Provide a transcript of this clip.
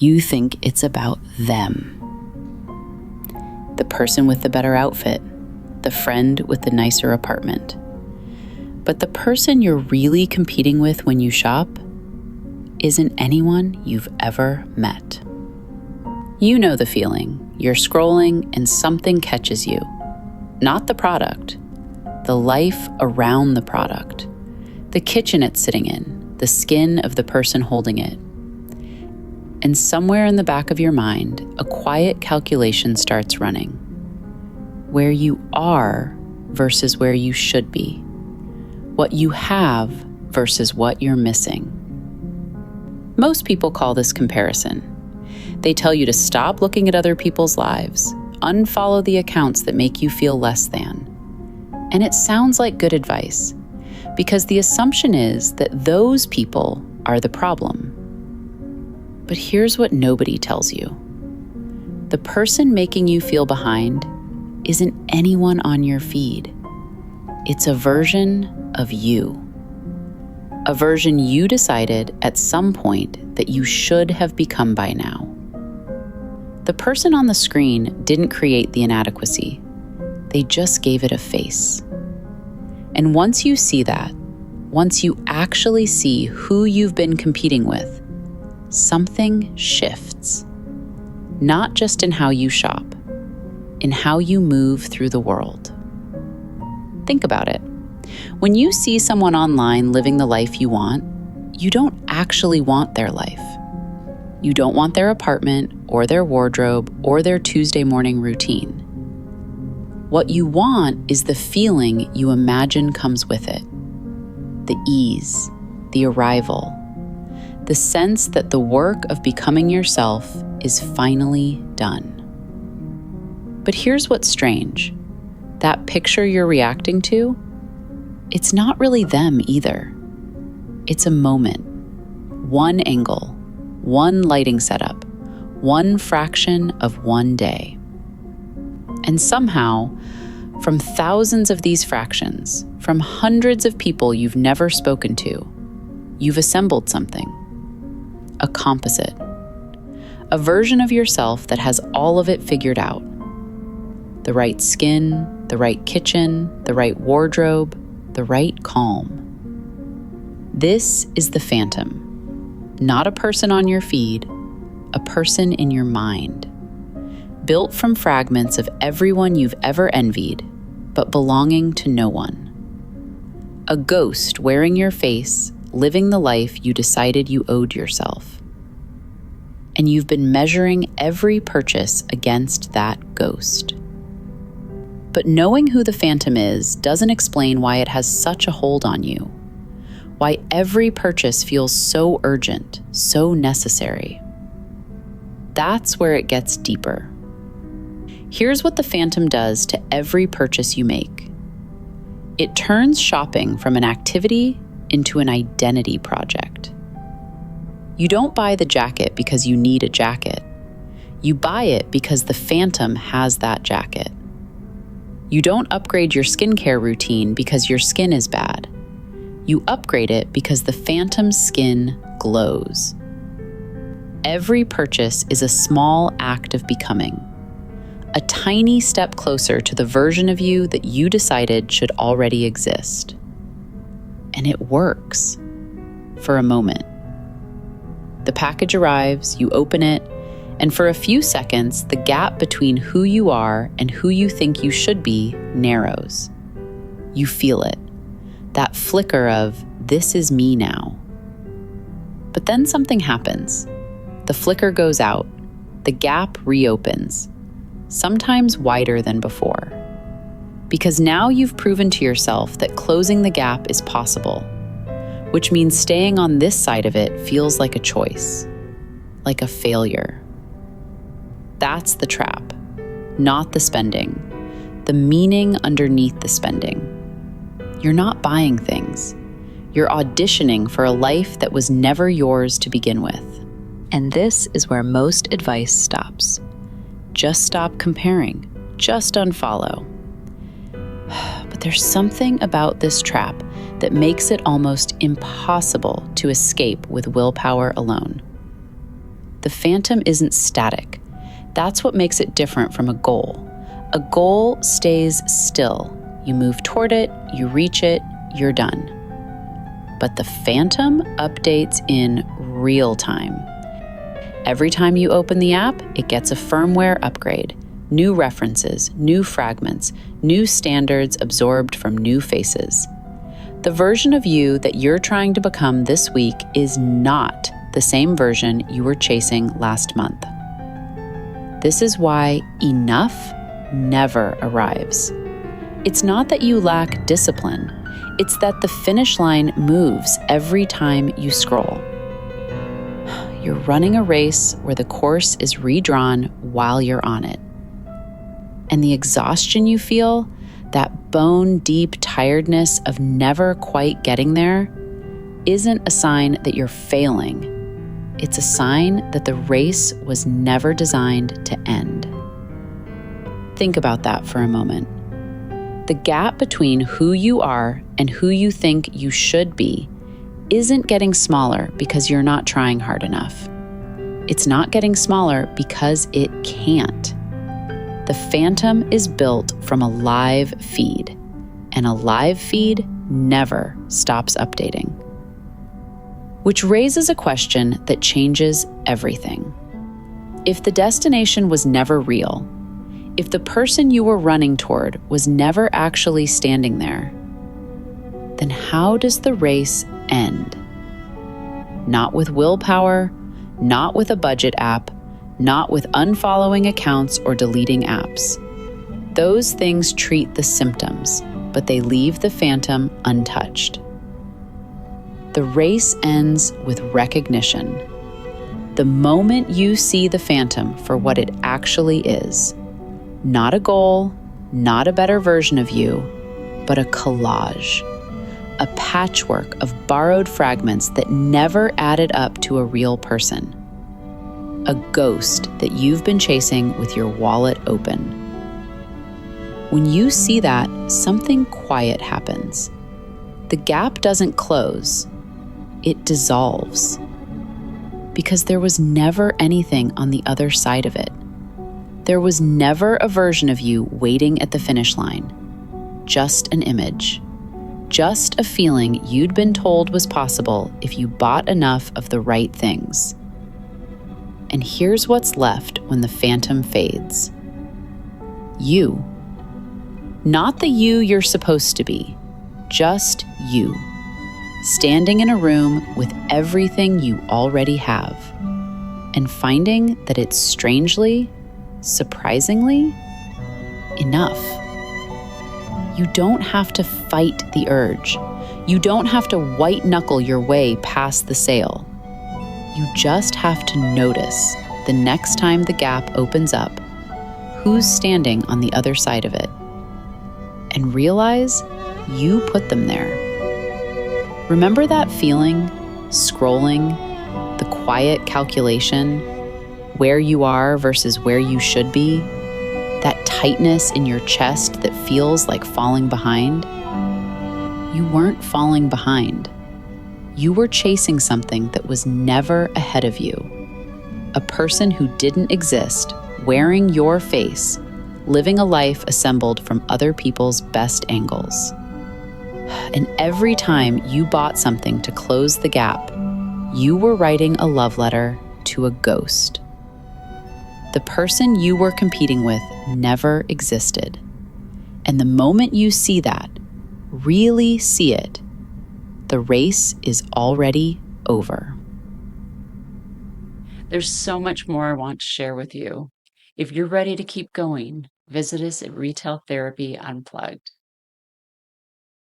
You think it's about them. The person with the better outfit, the friend with the nicer apartment. But the person you're really competing with when you shop isn't anyone you've ever met. You know the feeling. You're scrolling and something catches you. Not the product, the life around the product, the kitchen it's sitting in, the skin of the person holding it. And somewhere in the back of your mind, a quiet calculation starts running. Where you are versus where you should be. What you have versus what you're missing. Most people call this comparison. They tell you to stop looking at other people's lives, unfollow the accounts that make you feel less than. And it sounds like good advice, because the assumption is that those people are the problem. But here's what nobody tells you. The person making you feel behind isn't anyone on your feed. It's a version of you. A version you decided at some point that you should have become by now. The person on the screen didn't create the inadequacy. They just gave it a face. And once you see that, once you actually see who you've been competing with, something shifts. Not just in how you shop, in how you move through the world. Think about it. When you see someone online living the life you want, you don't actually want their life. You don't want their apartment or their wardrobe or their Tuesday morning routine. What you want is the feeling you imagine comes with it. The ease, the arrival, the sense that the work of becoming yourself is finally done. But here's what's strange. That picture you're reacting to, it's not really them either. It's a moment, one angle, one lighting setup, one fraction of one day. And somehow, from thousands of these fractions, from hundreds of people you've never spoken to, you've assembled something. A composite. A version of yourself that has all of it figured out. The right skin, the right kitchen, the right wardrobe, the right calm. This is the phantom. Not a person on your feed, a person in your mind. Built from fragments of everyone you've ever envied, but belonging to no one. A ghost wearing your face, living the life you decided you owed yourself. And you've been measuring every purchase against that ghost. But knowing who the phantom is doesn't explain why it has such a hold on you. Why every purchase feels so urgent, so necessary. That's where it gets deeper. Here's what the phantom does to every purchase you make. It turns shopping from an activity into an identity project. You don't buy the jacket because you need a jacket. You buy it because the phantom has that jacket. You don't upgrade your skincare routine because your skin is bad. You upgrade it because the phantom's skin glows. Every purchase is a small act of becoming. A tiny step closer to the version of you that you decided should already exist. And it works. For a moment. The package arrives, you open it, and for a few seconds, the gap between who you are and who you think you should be narrows. You feel it. That flicker of, this is me now. But then something happens. The flicker goes out. The gap reopens. Sometimes wider than before. Because now you've proven to yourself that closing the gap is possible, which means staying on this side of it feels like a choice, like a failure. That's the trap, not the spending, the meaning underneath the spending. You're not buying things. You're auditioning for a life that was never yours to begin with. And this is where most advice stops. Just stop comparing. Just unfollow. But there's something about this trap that makes it almost impossible to escape with willpower alone. The phantom isn't static. That's what makes it different from a goal. A goal stays still. You move toward it, you reach it, you're done. But the phantom updates in real time. Every time you open the app, it gets a firmware upgrade. New references, new fragments, new standards absorbed from new faces. The version of you that you're trying to become this week is not the same version you were chasing last month. This is why enough never arrives. It's not that you lack discipline. It's that the finish line moves every time you scroll. You're running a race where the course is redrawn while you're on it. And the exhaustion you feel, that bone-deep tiredness of never quite getting there, isn't a sign that you're failing. It's a sign that the race was never designed to end. Think about that for a moment. The gap between who you are and who you think you should be isn't getting smaller because you're not trying hard enough. It's not getting smaller because it can't. The phantom is built from a live feed, and a live feed never stops updating. Which raises a question that changes everything. If the destination was never real, if the person you were running toward was never actually standing there, then how does the race end? Not with willpower, not with a budget app, not with unfollowing accounts or deleting apps. Those things treat the symptoms, but they leave the phantom untouched. The race ends with recognition. The moment you see the phantom for what it actually is, not a goal, not a better version of you, but a collage, a patchwork of borrowed fragments that never added up to a real person, a ghost that you've been chasing with your wallet open. When you see that, something quiet happens. The gap doesn't close, it dissolves. Because there was never anything on the other side of it. There was never a version of you waiting at the finish line. Just an image. Just a feeling you'd been told was possible if you bought enough of the right things. And here's what's left when the phantom fades. You. Not the you you're supposed to be, just you. Standing in a room with everything you already have, and finding that it's strangely, surprisingly, enough. You don't have to fight the urge. You don't have to white-knuckle your way past the sale. You just have to notice the next time the gap opens up, who's standing on the other side of it, and realize you put them there. Remember that feeling, scrolling, the quiet calculation, where you are versus where you should be, that tightness in your chest that feels like falling behind? You weren't falling behind. You were chasing something that was never ahead of you. A person who didn't exist, wearing your face, living a life assembled from other people's best angles. And every time you bought something to close the gap, you were writing a love letter to a ghost. The person you were competing with never existed. And the moment you see that, really see it, the race is already over. There's so much more I want to share with you. If you're ready to keep going, visit us at Retail Therapy Unplugged.